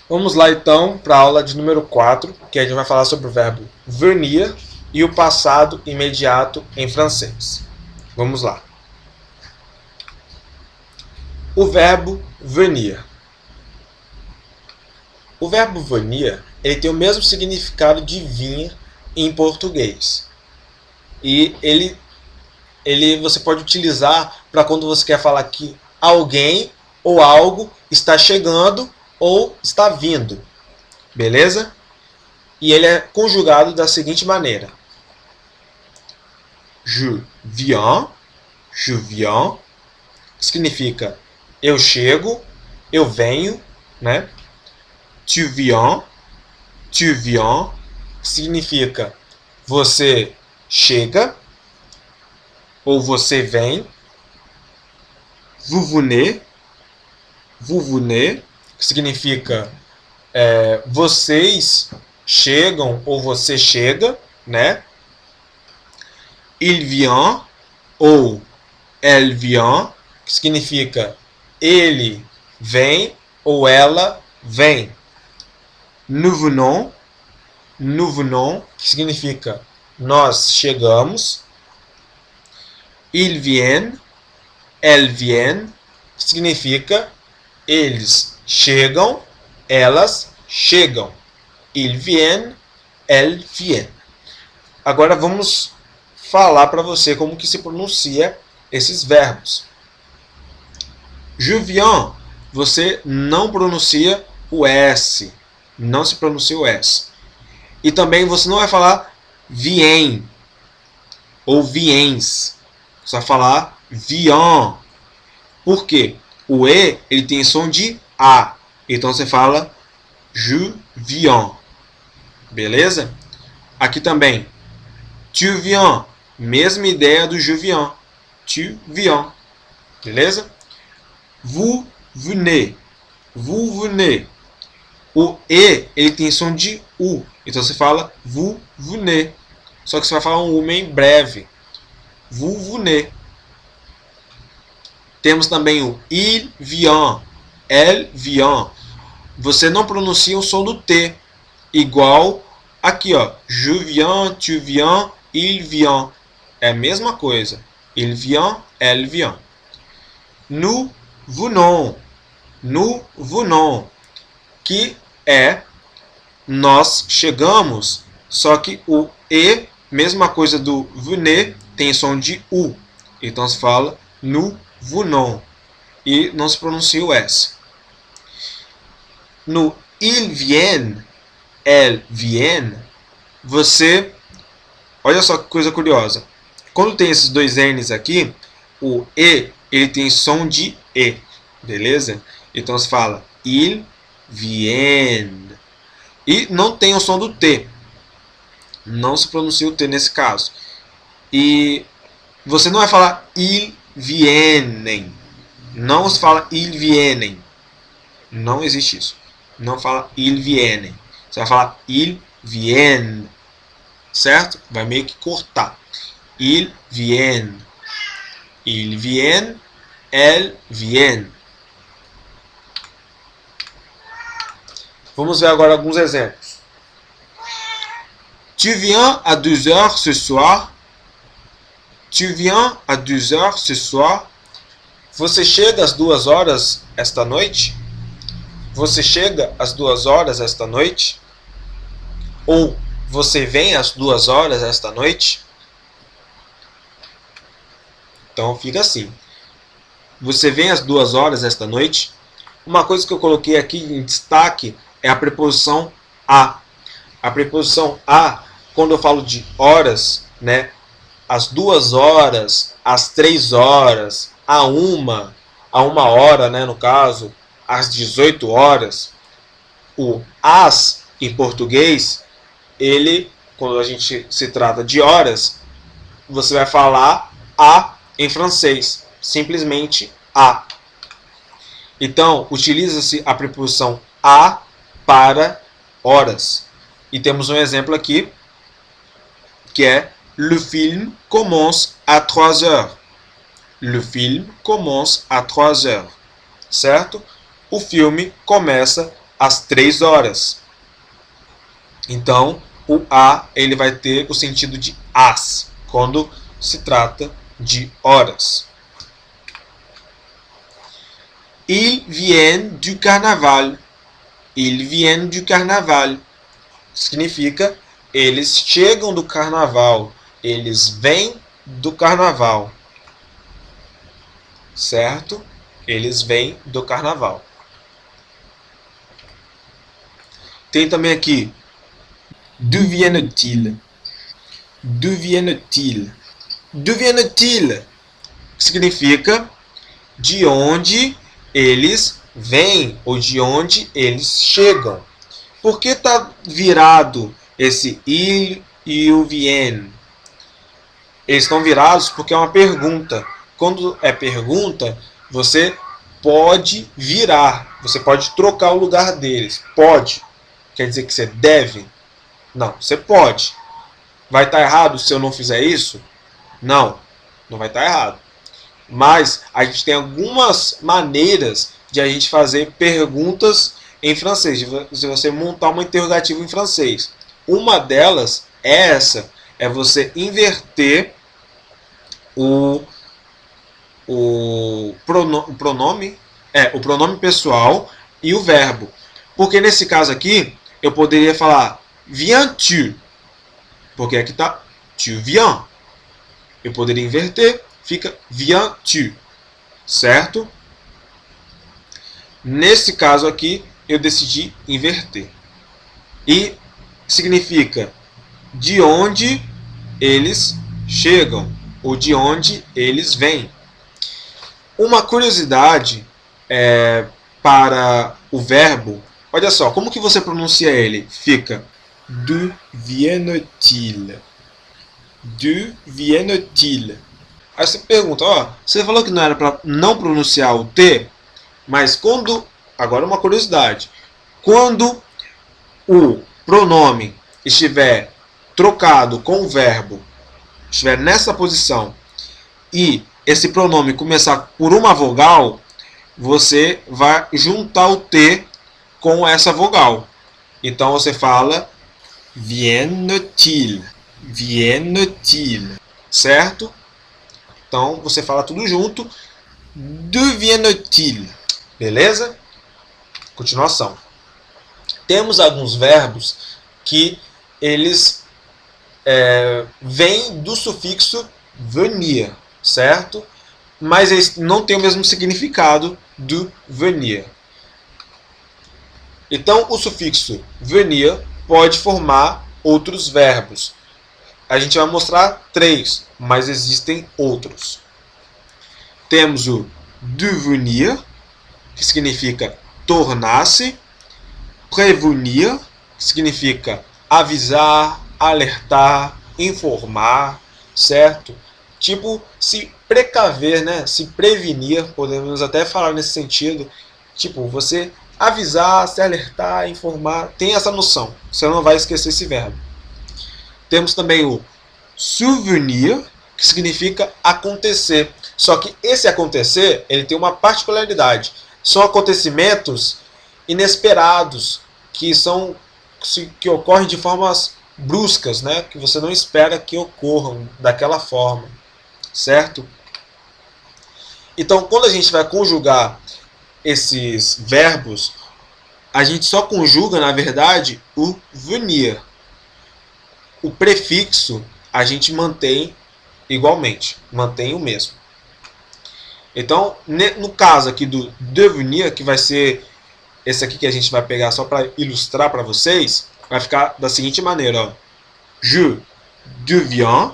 Vamos lá então para a aula de número 4, que a gente vai falar sobre o verbo venir e o passado imediato em francês. Vamos lá. O verbo venir. O verbo venir, ele tem o mesmo significado de vir em português. E ele você pode utilizar para quando você quer falar que alguém ou algo está chegando ou está vindo. Beleza? E ele é conjugado da seguinte maneira: je viens, que significa eu chego, eu venho, né? Tu viens, que significa você chega ou você vem. Vous venez, que significa vocês chegam ou você chega, né? Il vient ou elle vient, que significa ele vem ou ela vem. Nous venons, que significa nós chegamos. Ils viennent, elles viennent, que significa eles chegam, elas chegam. Ils viennent, elles viennent. Agora vamos falar para você como que se pronuncia esses verbos. Je viens, você não pronuncia o S. Não se pronuncia o S. E também você não vai falar vient ou viens. Você vai falar vient. Por quê? O E ele tem som de A. Então você fala je viens. Beleza? Aqui também. Tu viens. Mesma ideia do je viens. Tu viens. Beleza? Vous venez. Vous venez. O E ele tem som de U. Então você fala vous venez. Só que você vai falar um U meio breve. Vous venez. Temos também o il vient, elle vient. Você não pronuncia o som do T. Igual aqui, ó. Je viens, tu viens, il vient. É a mesma coisa. Il vient, elle vient. Nous venons. Nous venons. Que é nós chegamos. Só que o E, mesma coisa do venez, tem som de U. Então se fala nous venons. E não se pronuncia o S. No il vient, elle vient, você... Olha só que coisa curiosa. Quando tem esses dois N's aqui, o E ele tem som de E. Beleza? Então se fala il vient. E não tem o som do T. Não se pronuncia o T nesse caso. E você não vai falar ils viennent. Não se fala ils viennent. Não existe isso. Não fala ils viennent. Você vai falar ils viennent. Certo? Vai meio que cortar. Ils viennent. Ils viennent. Elles viennent. Vamos ver agora alguns exemplos. Tu viens à 12h ce soir. Tu viens à 12h ce soir. Você chega às 2 horas esta noite? Você chega às 2 horas esta noite? Ou você vem às 2 horas esta noite? Então fica assim. Você vem às 2 horas esta noite? Uma coisa que eu coloquei aqui em destaque é a preposição a. A preposição a, quando eu falo de horas, né? Às 2 horas, às 3 horas, a uma hora, né, no caso, às 18 horas, o as em português, ele, quando a gente se trata de horas, você vai falar a em francês, simplesmente a. Então, utiliza-se a preposição a para horas. E temos um exemplo aqui, que é le film commence à 3 heures. Le film commence à 3 heures. Certo? o filme começa às 3 horas. Então, o a ele vai ter o sentido de as, quando se trata de horas. Ils viennent du carnaval. Ils viennent du carnaval. Significa, eles chegam do carnaval. Eles vêm do carnaval. Certo? Eles vêm do carnaval. Tem também aqui, d'où viennent-ils? D'où viennent-ils? D'où viennent-ils? Significa de onde eles vêm ou de onde eles chegam. Por que está virado esse il e o viennent? Eles estão virados porque é uma pergunta. Quando é pergunta, você pode virar, você pode trocar o lugar deles. Pode. Quer dizer que você deve? Não, você pode. Vai estar errado se eu não fizer isso? Não, não vai estar errado. Mas a gente tem algumas maneiras de a gente fazer perguntas em francês, de você montar uma interrogativa em francês. Uma delas é essa, é você inverter o pronome pessoal e o verbo. Porque nesse caso aqui, eu poderia falar viens-tu, porque aqui está tu viens. Eu poderia inverter, fica viens-tu, certo? Nesse caso aqui, eu decidi inverter. E significa de onde eles chegam, ou de onde eles vêm. Uma curiosidade para o verbo, olha só, como que você pronuncia ele? Fica d'où viennent-ils? D'où viennent-ils? Aí você pergunta, ó, você falou que não era para não pronunciar o T, mas quando, agora uma curiosidade, quando o pronome estiver trocado com o verbo, estiver nessa posição, e esse pronome começar por uma vogal, você vai juntar o T com essa vogal. Então você fala viennent-ils, viennent-ils, certo? Então você fala tudo junto, d'où viennent-ils, beleza? Continuação. Temos alguns verbos que eles vêm do sufixo venir, certo? Mas eles não têm o mesmo significado do venir. Então, o sufixo venir pode formar outros verbos. A gente vai mostrar 3, mas existem outros. Temos o devenir, que significa tornar-se. Prévenir, que significa avisar, alertar, informar, certo? Tipo, se precaver, né? Se prevenir, podemos até falar nesse sentido. Tipo, você avisar, se alertar, informar, tem essa noção. Você não vai esquecer esse verbo. Temos também o souvenir, que significa acontecer. Só que esse acontecer, ele tem uma particularidade. São acontecimentos inesperados, que ocorrem de formas bruscas, né? Que você não espera que ocorram daquela forma, certo? Então, quando a gente vai conjugar esses verbos, a gente só conjuga, na verdade, o venir. O prefixo a gente mantém igualmente, mantém o mesmo. Então, no caso aqui do devenir, que vai ser esse aqui que a gente vai pegar só para ilustrar para vocês, vai ficar da seguinte maneira, ó. Je deviens,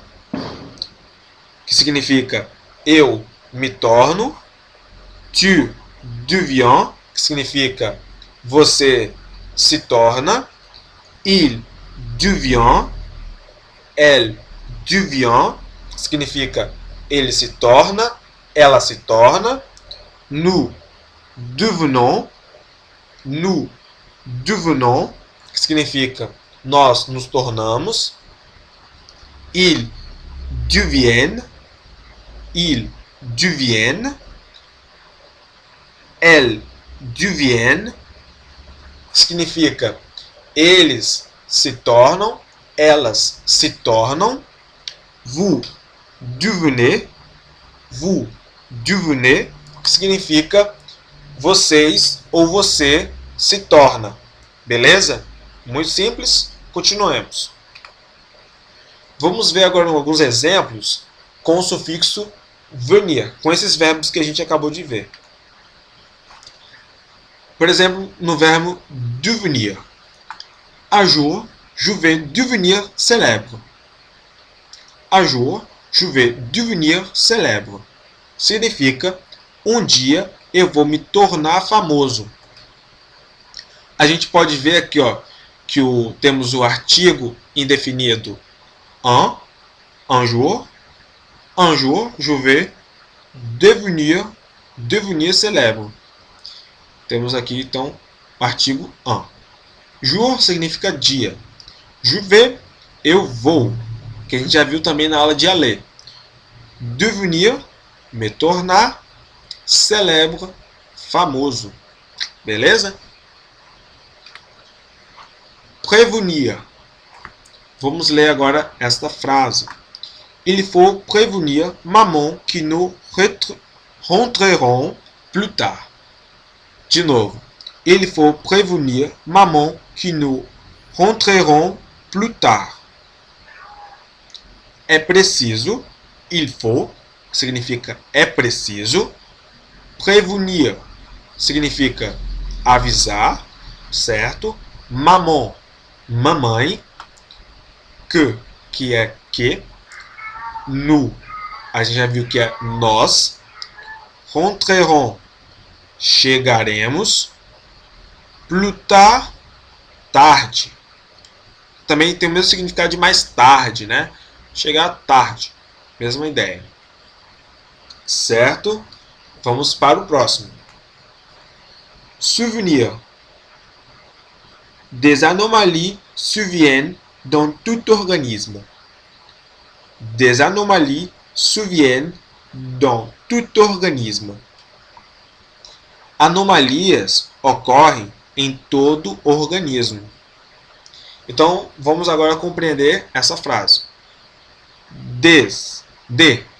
que significa eu me torno. Tu deviens, que significa você se torna. Il devient, elle devient, que significa ele se torna, ela se torna. Nous devenons, que significa nós nos tornamos. Ils deviennent, elles deviennent, significa eles se tornam, elas se tornam. Vous devenez, que significa vocês ou você se torna. Beleza? Muito simples. Continuemos. Vamos ver agora alguns exemplos com o sufixo venir, com esses verbos que a gente acabou de ver. Por exemplo, no verbo devenir. Un jour, je vais devenir célèbre. Un jour, je vais devenir célèbre. Significa, um dia eu vou me tornar famoso. A gente pode ver aqui, ó, que temos o artigo indefinido un jour, je vais devenir célèbre. Temos aqui, então, o artigo un. Jour significa dia. Je vais, eu vou, que a gente já viu também na aula de aller. Devenir, me tornar, célèbre, famoso. Beleza? Prévenir. Vamos ler agora esta frase. Il faut prévenir maman que nous rentrerons plus tard. De novo. Il faut prévenir maman que nous rentrerons plus tard. É preciso, il faut, significa é preciso. Prévenir significa avisar, certo? Maman, mamãe. Que é que. Nous, a gente já viu que é nós. Rentrerons, chegaremos. Plus tard, tarde. Também tem o mesmo significado de mais tarde, né? Chegar tarde. Mesma ideia. Certo? Vamos para o próximo. Souvenir. Des anomalies surviennent dans tout organisme. Des anomalies surviennent dans tout organisme. Anomalias ocorrem em todo organismo. Então, vamos agora compreender essa frase.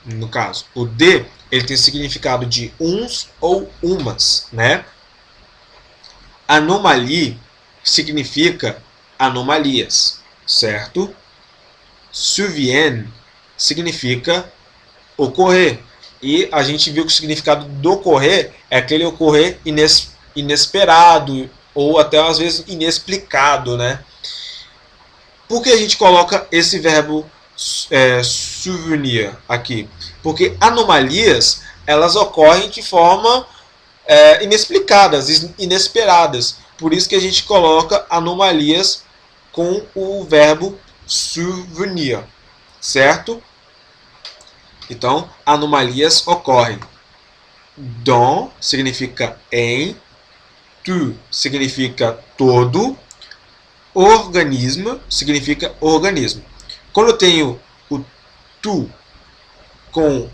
No caso. O de, ele tem significado de uns ou umas, né? Anomalie significa anomalias, certo? Survienne significa ocorrer. E a gente viu que o significado do ocorrer é aquele ocorrer inesperado ou até às vezes inexplicado, né? Por que a gente coloca esse verbo souvenir aqui? Porque anomalias, elas ocorrem de forma inexplicadas, inesperadas. Por isso que a gente coloca anomalias com o verbo souvenir, certo? Então, anomalias ocorrem. Dans significa em, tout significa todo, organisme significa organismo. Quando eu tenho o tu com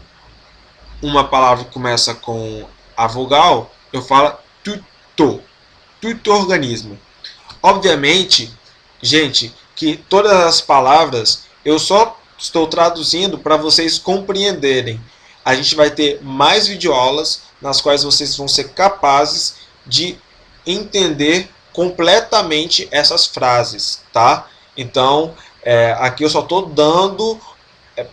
uma palavra que começa com a vogal, eu falo tuto, tuto organismo. Obviamente, gente, que todas as palavras eu só estou traduzindo para vocês compreenderem. A gente vai ter mais videoaulas nas quais vocês vão ser capazes de entender completamente essas frases, tá? Então, aqui eu só estou dando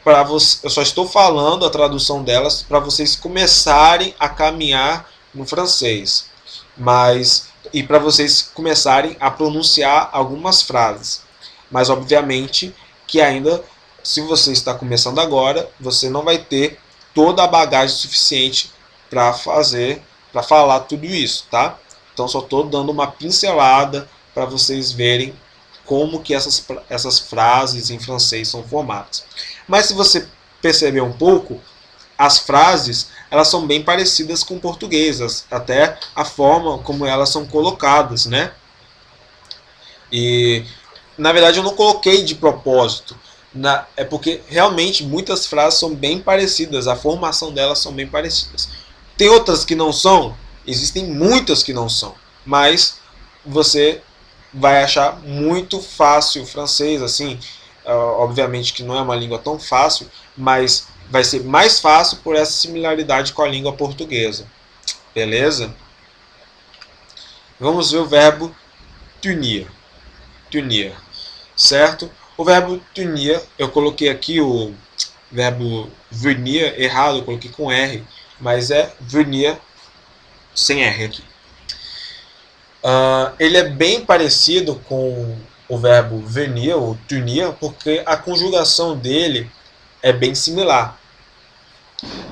para vocês, eu só estou falando a tradução delas para vocês começarem a caminhar no francês, e para vocês começarem a pronunciar algumas frases. Mas obviamente que ainda, se você está começando agora, você não vai ter toda a bagagem suficiente para falar tudo isso, tá? Então só estou dando uma pincelada para vocês verem como que essas frases em francês são formadas. Mas se você perceber um pouco, as frases elas são bem parecidas com o português, até a forma como elas são colocadas, né? E na verdade eu não coloquei de propósito, é porque realmente muitas frases são bem parecidas, a formação delas são bem parecidas. Tem outras que não são? Existem muitas que não são, mas você vai achar muito fácil o francês, assim, obviamente que não é uma língua tão fácil, mas vai ser mais fácil por essa similaridade com a língua portuguesa. Beleza? Vamos ver o verbo tunir. Tunir, certo? O verbo tunir, eu coloquei aqui o verbo venir errado, eu coloquei com R, mas é venir sem R aqui. Ele é bem parecido com o verbo venir ou tunir, porque a conjugação dele é bem similar.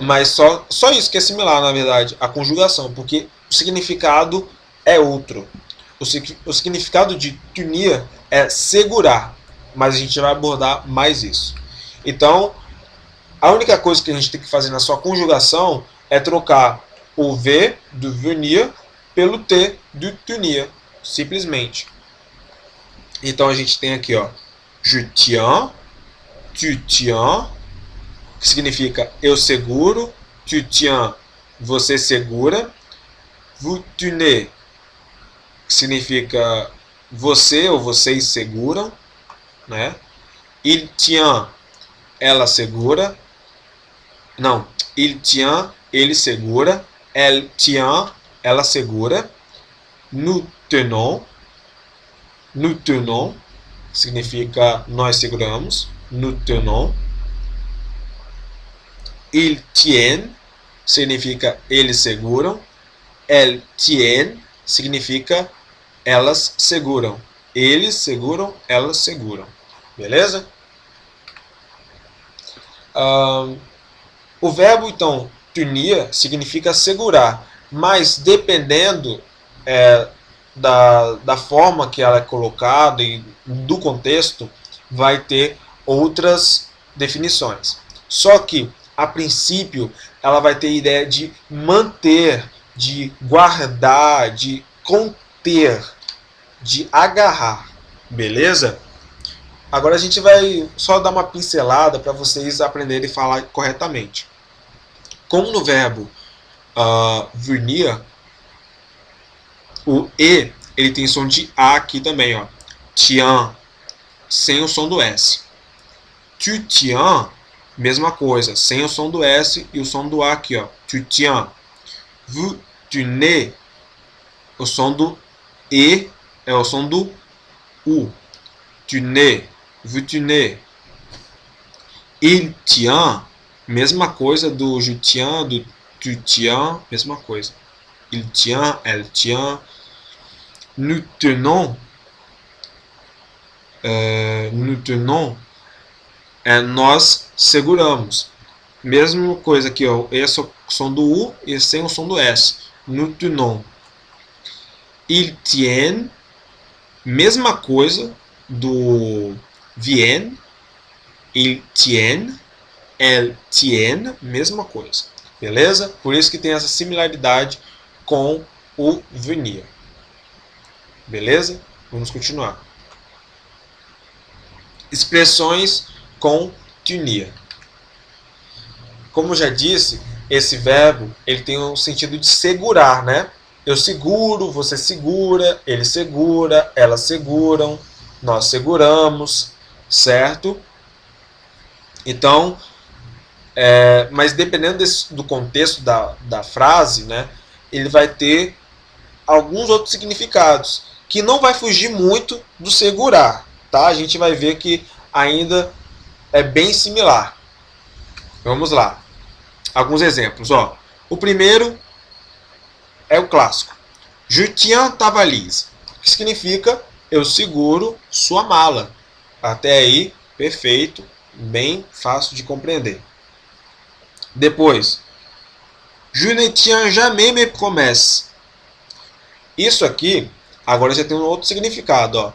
Mas só isso que é similar, na verdade, a conjugação, porque o significado é outro. O significado de tunir é segurar, mas a gente vai abordar mais isso. Então, a única coisa que a gente tem que fazer na sua conjugação é trocar o V do venir pelo T do tunir, simplesmente. Então a gente tem aqui, ó, je tiens, tu tiens, que significa eu seguro, tu tiens, você segura, vous tenez, que significa você ou vocês seguram, né? Il tient, ela segura, não, il tient, ele segura, elle tient, ela segura, nous tenons, significa nós seguramos, nous tenons, ils tiennent, significa eles seguram, elles tiennent, significa elas seguram, eles seguram, elas seguram, beleza? O verbo, então, tunir significa segurar, mas dependendo da forma que ela é colocada e do contexto, vai ter outras definições. Só que, a princípio, ela vai ter a ideia de manter, de guardar, de conter, de agarrar, beleza? Agora a gente vai só dar uma pincelada para vocês aprenderem a falar corretamente. Como no verbo venir, o E ele tem som de A aqui também, ó. Tiens, sem o som do S. Tu tiens, mesma coisa, sem o som do S e o som do A aqui, ó. Tu tiens. Vous tenez, o som do E é o som do U. Tenez, vous tenez. Il tient, mesma coisa do je tiens, do tu tiens, mesma coisa. Il tient, elle tient. Nous tenons, nós seguramos. Mesma coisa aqui, ó, esse é o som do U e sem o som do S. Nous tenons. Ils tiennent, mesma coisa do viennent. Ils tiennent, elles tiennent, mesma coisa. Beleza? Por isso que tem essa similaridade com o venir. Beleza? Vamos continuar. Expressões com tunir. Como eu já disse, esse verbo ele tem um sentido de segurar, né? Eu seguro, você segura, ele segura, elas seguram, nós seguramos, certo? Então, mas dependendo do contexto da frase, né, ele vai ter alguns outros significados, que não vai fugir muito do segurar, tá? A gente vai ver que ainda é bem similar. Vamos lá. Alguns exemplos, ó. O primeiro é o clássico. Je tiens ta valise, que significa eu seguro sua mala. Até aí, perfeito, bem fácil de compreender. Depois, je ne tiens jamais mes promesses. Isso aqui, agora já tem um outro significado, ó.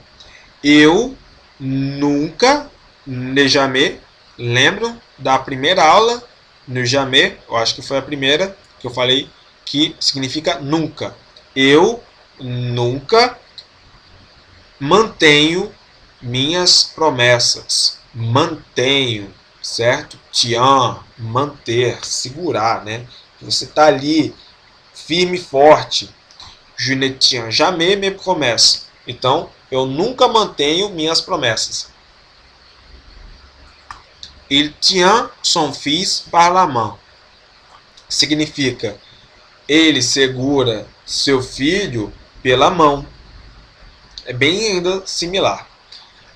Eu nunca, ne jamais, lembram da primeira aula, ne jamais, eu acho que foi a primeira que eu falei, que significa nunca. Eu nunca mantenho minhas promessas. Mantenho, certo? Tiens, manter, segurar, né? Você está ali firme e forte. Je ne tiens jamais mes promesses. Então, eu nunca mantenho minhas promessas. Il tient son fils par la main. Significa, ele segura seu filho pela mão. É bem ainda similar.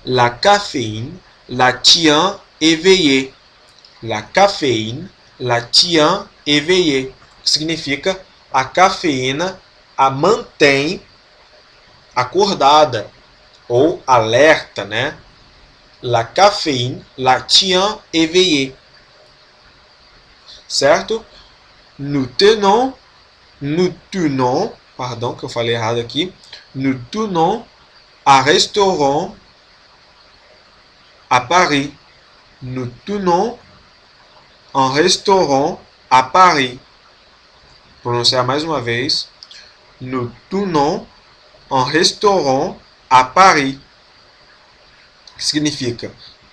La caféine la tient éveillé. La caféine la tient éveillé. Significa, a cafeína a mantém acordada ou alerta, né? La caféine la tient éveillé. Certo? Nous tenons, pardon que eu falei errado aqui, nous tenons à restaurant à Paris. Nous tenons un restaurant à Paris. Pronunciar mais uma vez. Nous tenons un restaurant à Paris. Que significa,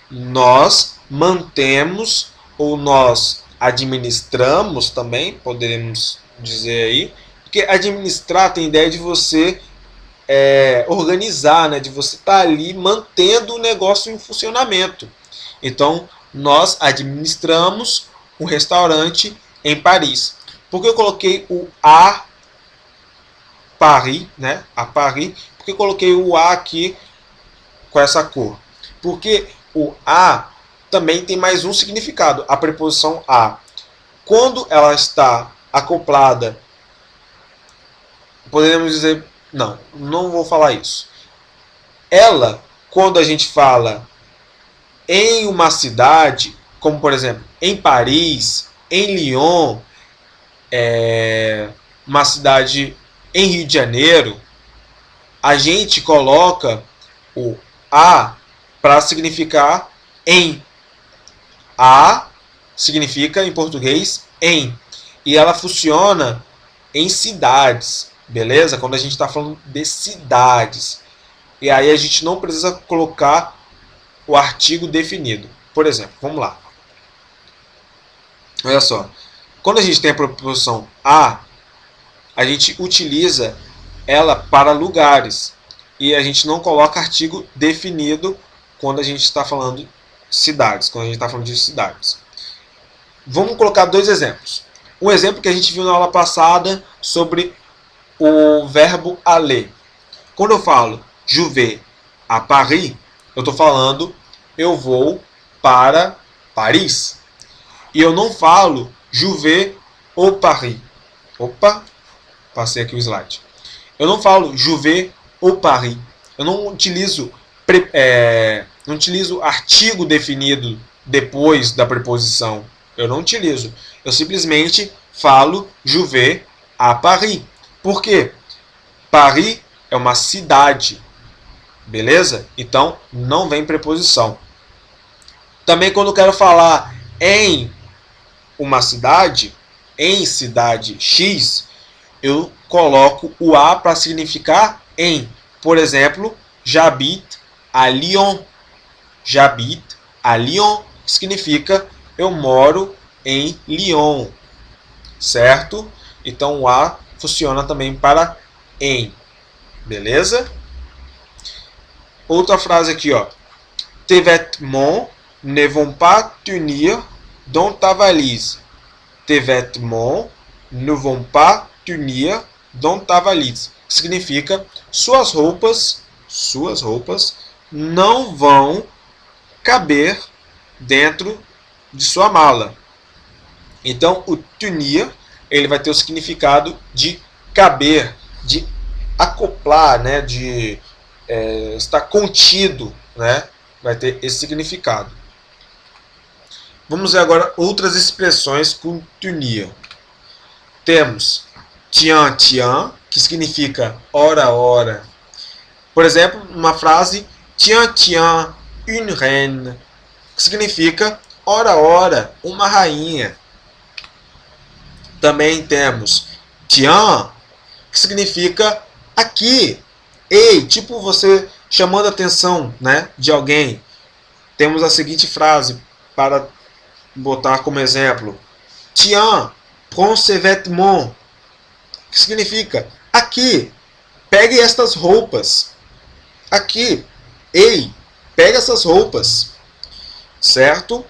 nós mantemos ou nós administramos também, poderemos dizer aí, porque administrar tem a ideia de você organizar, né, de você estar ali mantendo o negócio em funcionamento. Então, nós administramos um restaurante em Paris. Por que eu coloquei o A Paris, né? A Paris, porque eu coloquei o A aqui com essa cor? Porque o A também tem mais um significado, a preposição a. Quando ela está acoplada, poderíamos dizer, não vou falar isso. Ela, quando a gente fala em uma cidade, como por exemplo, em Paris, em Lyon, uma cidade em Rio de Janeiro, a gente coloca o a para significar em. A significa, em português, em. E ela funciona em cidades, beleza? Quando a gente está falando de cidades. E aí a gente não precisa colocar o artigo definido. Por exemplo, vamos lá. Olha só. Quando a gente tem a preposição a gente utiliza ela para lugares. E a gente não coloca artigo definido quando a gente está falando cidades, quando a gente está falando de cidades. Vamos colocar dois exemplos. Um exemplo que a gente viu na aula passada sobre o verbo aller. Quando eu falo je vais à Paris, eu estou falando eu vou para Paris. E eu não falo je vais au Paris. Opa, passei aqui o slide. Eu não falo je vais au Paris. Eu não utilizo artigo definido depois da preposição. Eu não utilizo. Eu simplesmente falo je vais à Paris. Por quê? Paris é uma cidade. Beleza? Então, não vem preposição. Também quando eu quero falar em uma cidade, em cidade X, eu coloco o A para significar em. Por exemplo, j'habite à Lyon. J'habite à Lyon significa eu moro em Lyon. Certo? Então o A funciona também para em. Beleza? Outra frase aqui, ó. Tes vêtements ne vont pas tenir dans ta valise. Tes vêtements ne vont pas tenir dans ta valise. Significa suas roupas não vão caber dentro de sua mala. Então o tenir, ele vai ter o significado de caber, de acoplar, né, de estar contido, né? Vai ter esse significado. Vamos ver agora outras expressões com tenir. Temos tiens, tiens, que significa ora, ora. Por exemplo, uma frase tiens, tiens, une reine, que significa ora, ora, uma rainha. Também temos tiens, que significa aqui, ei, tipo você chamando a atenção, né, de alguém. Temos a seguinte frase para botar como exemplo: tiens, prends ces vêtements. que significa aqui, pegue estas roupas. Aqui, ei, pega essas roupas. Certo?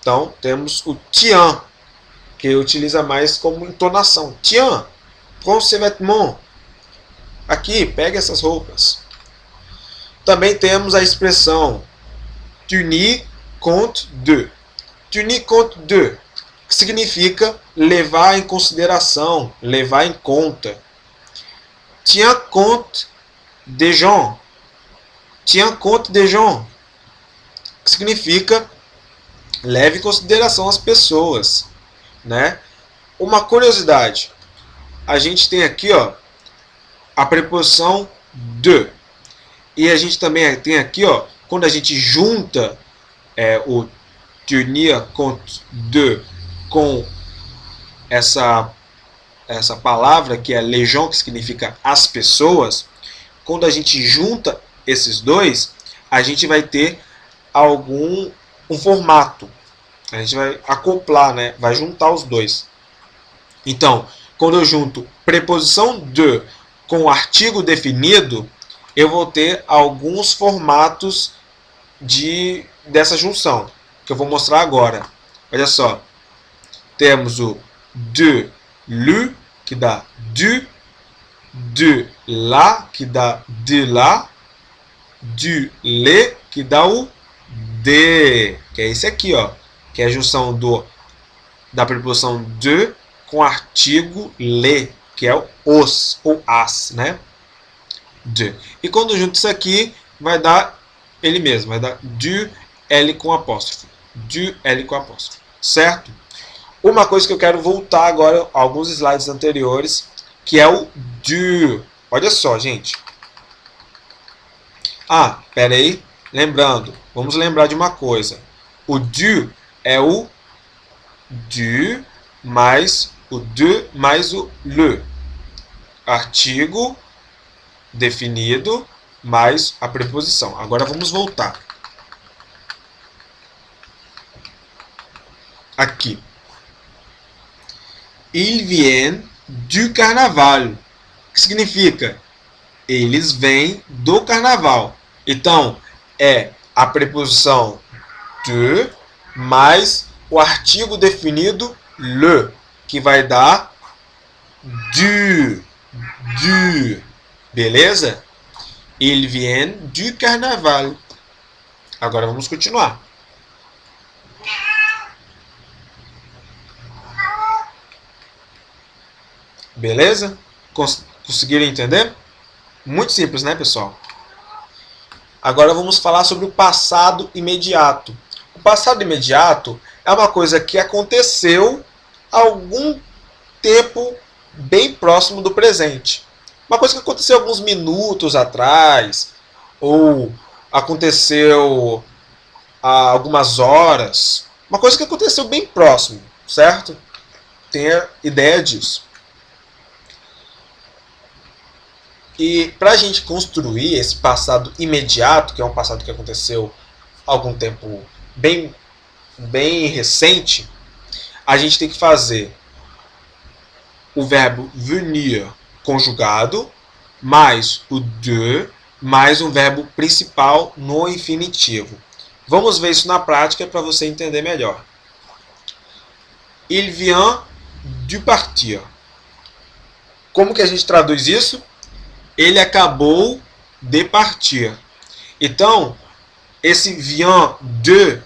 Então, temos o tiens, que utiliza mais como entonação. Tiens, prends ces vêtements. Aqui, pega essas roupas. Também temos a expressão tenir compte de. Tenir compte de, que significa levar em consideração, levar em conta. Tiens compte des gens. Tiens compte des gens, que significa leve em consideração as pessoas, né? Uma curiosidade, a gente tem aqui, ó, a preposição de, e a gente também tem aqui, ó, quando a gente junta o tenir compte de com essa palavra que é legion, que significa as pessoas, quando a gente junta esses dois, a gente vai ter um formato. A gente vai acoplar, né? Vai juntar os dois. Então, quando eu junto preposição de com artigo definido, eu vou ter alguns formatos dessa junção, que eu vou mostrar agora. Olha só. Temos o de lu, que dá du, de la, que dá de lá, du le, que dá o de, que é esse aqui, ó, que é a junção da preposição de com artigo le, que é o os ou as, né? De. E quando junto isso aqui, vai dar ele mesmo, vai dar du L com apóstrofo. Du L com apóstrofo, certo? Uma coisa que eu quero voltar agora a alguns slides anteriores, que é o du. Olha só, gente. Ah, pera aí. Lembrando, vamos lembrar de uma coisa. O du é o du mais o de mais o le. Artigo definido mais a preposição. Agora vamos voltar. Aqui. Ils viennent du carnaval. Que significa? Eles vêm do carnaval. Então, é a preposição de mais o artigo definido le, que vai dar du. Beleza? Ils viennent du carnaval. Agora vamos continuar. Beleza? Conseguiram entender? Muito simples, né, pessoal? Agora vamos falar sobre o passado imediato. O passado imediato é uma coisa que aconteceu há algum tempo bem próximo do presente. Uma coisa que aconteceu alguns minutos atrás, ou aconteceu há algumas horas. Uma coisa que aconteceu bem próximo, certo? Tenha ideia disso. E para a gente construir esse passado imediato, que é um passado que aconteceu há algum tempo bem recente, a gente tem que fazer o verbo venir conjugado, mais o de, mais um verbo principal no infinitivo. Vamos ver isso na prática para você entender melhor. Il vient du partir. Como que a gente traduz isso? Ele acabou de partir. Então, esse vient de,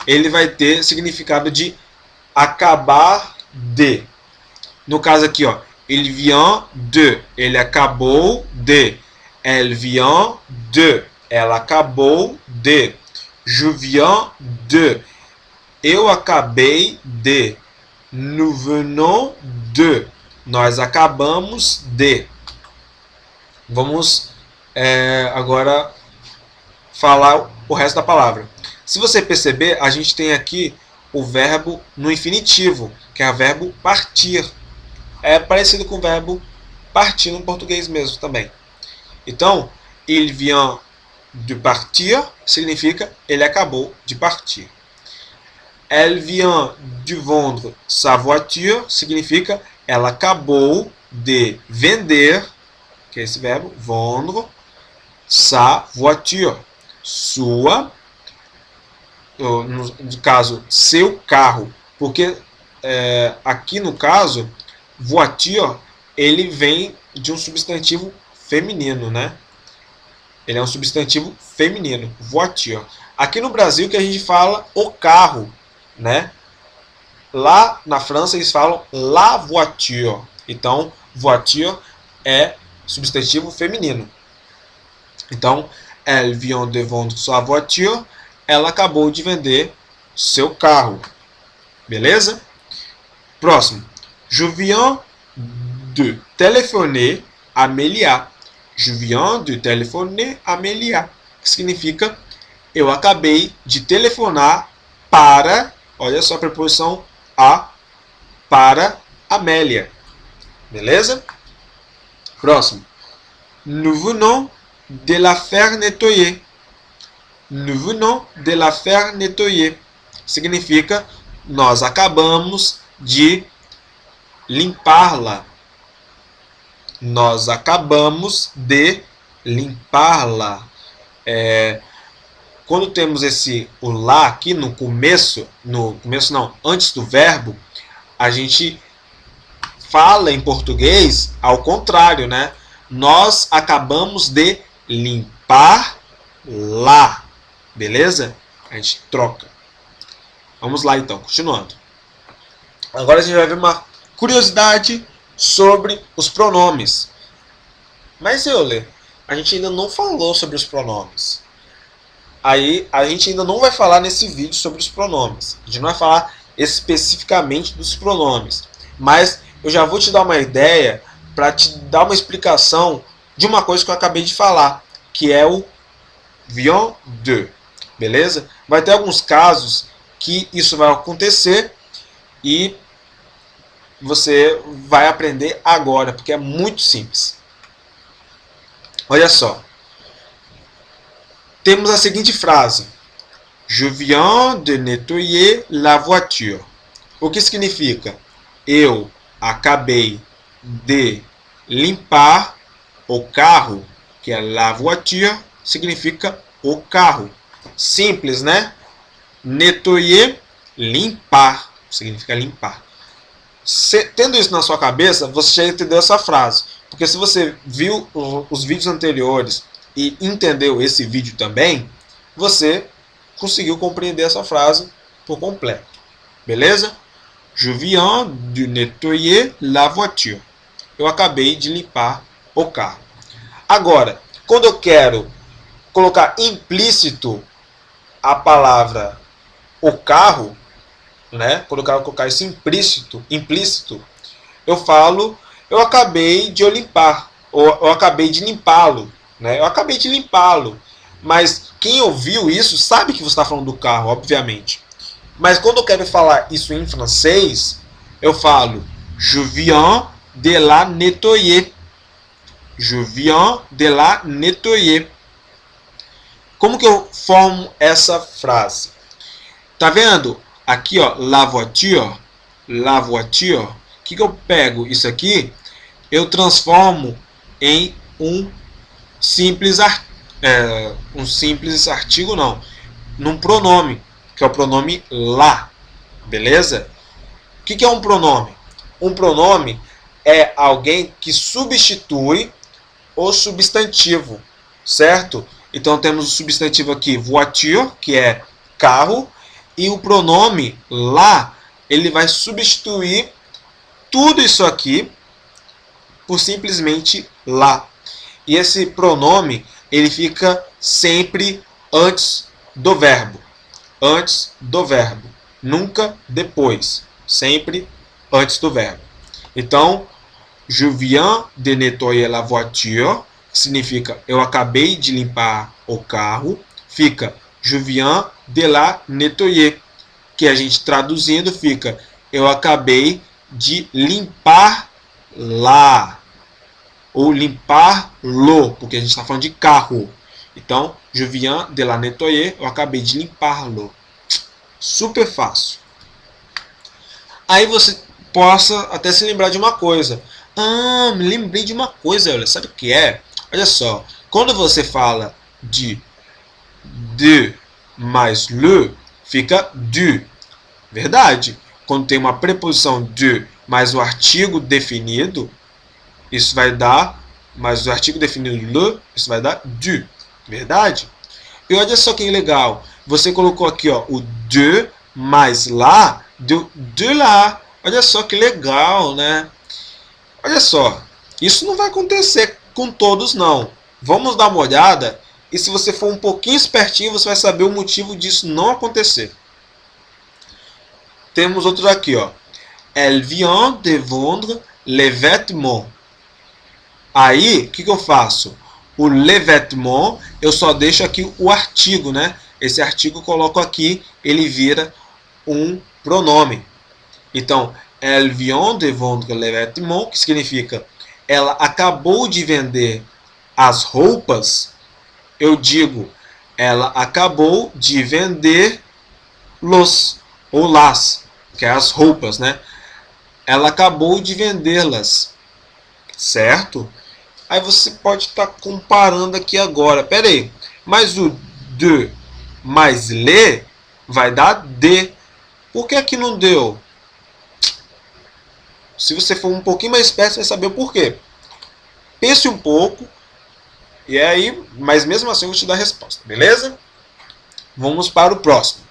ele vai ter significado de acabar de. No caso aqui, ó, il vient de, ele acabou de. Elle vient de, ela acabou de. Je viens de, eu acabei de. Nous venons de, nós acabamos de. Vamos agora falar o resto da palavra. Se você perceber, a gente tem aqui o verbo no infinitivo, que é o verbo partir. É parecido com o verbo partir no português mesmo também. Então, il vient de partir significa ele acabou de partir. Elle vient de vendre sa voiture significa ela acabou de vender, que é esse verbo, vendre, sa voiture, sua, no caso, seu carro, porque aqui no caso, voiture, ele vem de um substantivo feminino, né? Ele é um substantivo feminino, voiture. Aqui no Brasil que a gente fala o carro, né? Lá na França eles falam la voiture. Então, voiture é substantivo feminino. Então, elle vient de vendre sa voiture. Ela acabou de vender seu carro. Beleza? Próximo. Je viens de téléphoner à Mélia. Je viens de téléphoner à Mélia. Que significa eu acabei de telefonar para, olha só a preposição a, para Amélia. Beleza? Próximo. Nous venons de la faire nettoyer. Nous venons de la faire nettoyer. Significa nós acabamos de limpá-la. Nós acabamos de limpá-la. Quando temos o lá aqui no começo não, antes do verbo, a gente fala em português ao contrário, né? Nós acabamos de limpar lá, beleza? A gente troca. Vamos lá então, continuando. Agora a gente vai ver uma curiosidade sobre os pronomes. Mas, Euler, a gente ainda não falou sobre os pronomes. Aí a gente ainda não vai falar nesse vídeo sobre os pronomes. A gente não vai falar especificamente dos pronomes. Mas eu já vou te dar uma ideia para te dar uma explicação de uma coisa que eu acabei de falar, que é o vient de. Beleza? Vai ter alguns casos que isso vai acontecer e você vai aprender agora, porque é muito simples. Olha só. Temos a seguinte frase. Je viens de nettoyer la voiture. O que significa? Eu acabei de limpar o carro, que é la voiture, significa o carro. Simples, né? Nettoyer, limpar, significa limpar. Tendo isso na sua cabeça, você já entendeu essa frase. Porque se você viu os vídeos anteriores e entendeu esse vídeo também, você conseguiu compreender essa frase por completo. Beleza? Je viens de nettoyer la voiture. Eu acabei de limpar o carro. Agora, quando eu quero colocar implícito a palavra o carro, né? Quando eu quero colocar isso implícito, eu falo eu acabei de limpar, ou eu acabei de limpá-lo, né? Eu acabei de limpá-lo. Mas quem ouviu isso sabe que você está falando do carro, obviamente. Mas quando eu quero falar isso em francês, eu falo je viens de la nettoyer. Je viens de la nettoyer. Como que eu formo essa frase? Tá vendo? Aqui, ó, la voiture. La voiture. O que eu pego isso aqui? Eu transformo em um simples artigo, não. Num pronome, que é o pronome la. Beleza? O que é um pronome? Um pronome é alguém que substitui o substantivo, certo? Então temos o substantivo aqui, voiture, que é carro, e o pronome la, ele vai substituir tudo isso aqui por simplesmente la. E esse pronome, ele fica sempre antes do verbo. Antes do verbo. Nunca depois. Sempre antes do verbo. Então, je viens de nettoyer la voiture, significa eu acabei de limpar o carro. Fica je viens de la nettoyer, que a gente traduzindo fica eu acabei de limpar lá, ou limpar-lo, porque a gente está falando de carro. Então, je viens de la nettoyer, eu acabei de limpá-lo. Super fácil. Aí você possa até se lembrar de uma coisa. Ah, me lembrei de uma coisa, olha, sabe o que é? Olha só, quando você fala de mais le, fica du. Verdade? Quando tem uma preposição de mais o artigo definido, isso vai dar, mais o artigo definido le, isso vai dar du. Verdade? E olha só que legal. Você colocou aqui ó, o de mais lá, deu de lá. Olha só que legal, né? Olha só, isso não vai acontecer com todos não. Vamos dar uma olhada e se você for um pouquinho espertinho, você vai saber o motivo disso não acontecer. Temos outro aqui, ó. Elle vient de vendre les vêtements. Aí, o que eu faço? O les vêtements, eu só deixo aqui o artigo, né? Esse artigo eu coloco aqui, ele vira um pronome. Então, elle vient de vendre les vêtements, que significa ela acabou de vender as roupas. Eu digo, ela acabou de vender los ou las, que é as roupas, né? Ela acabou de vendê-las, certo? Aí você pode estar comparando aqui agora. Pera aí, mas o de mais le vai dar de. Por que aqui não deu? Se você for um pouquinho mais esperto, você vai saber o porquê. Pense um pouco, e aí, mas mesmo assim eu vou te dar a resposta, beleza? Vamos para o próximo.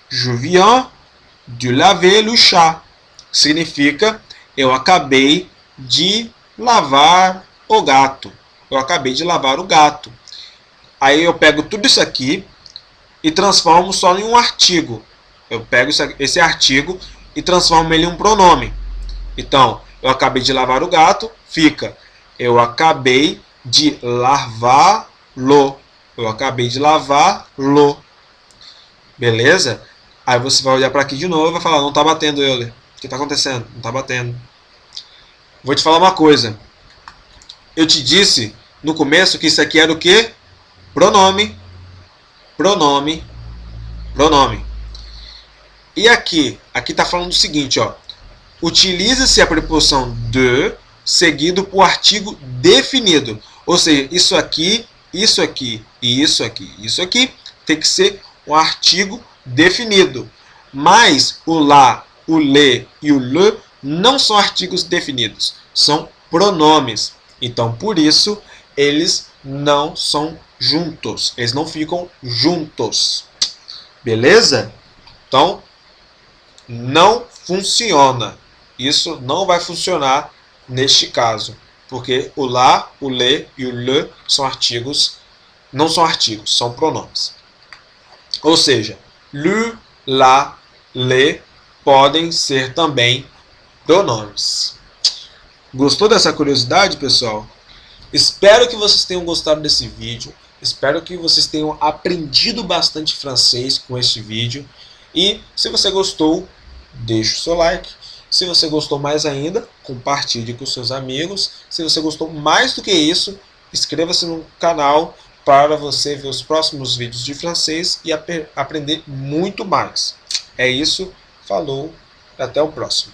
Je viens de laver le chat. Significa eu acabei de lavar o gato. Eu acabei de lavar o gato. Aí eu pego tudo isso aqui e transformo só em um artigo. Eu pego esse artigo e transformo ele em um pronome. Então, eu acabei de lavar o gato, fica eu acabei de lavá-lo. Eu acabei de lavá-lo. Beleza? Aí você vai olhar para aqui de novo e vai falar, não está batendo, Euler. O que está acontecendo? Não está batendo. Vou te falar uma coisa. Eu te disse no começo que isso aqui era o quê? Pronome. Pronome. Pronome. E aqui está falando o seguinte, ó. Utiliza-se a preposição de seguido por artigo definido. Ou seja, isso aqui e isso aqui, isso aqui tem que ser um artigo definido. Mas o lá, o le e o le não são artigos definidos, são pronomes. Então, por isso, eles não são juntos, eles não ficam juntos. Beleza? Então, não funciona. Isso não vai funcionar neste caso, porque o lá, o le e o le são artigos, não são artigos, são pronomes. Ou seja, le, la, le podem ser também pronomes. Gostou dessa curiosidade, pessoal? Espero que vocês tenham gostado desse vídeo. Espero que vocês tenham aprendido bastante francês com este vídeo. E se você gostou, deixe o seu like. Se você gostou mais ainda, compartilhe com seus amigos. Se você gostou mais do que isso, inscreva-se no canal para você ver os próximos vídeos de francês e aprender muito mais. É isso, falou, até o próximo.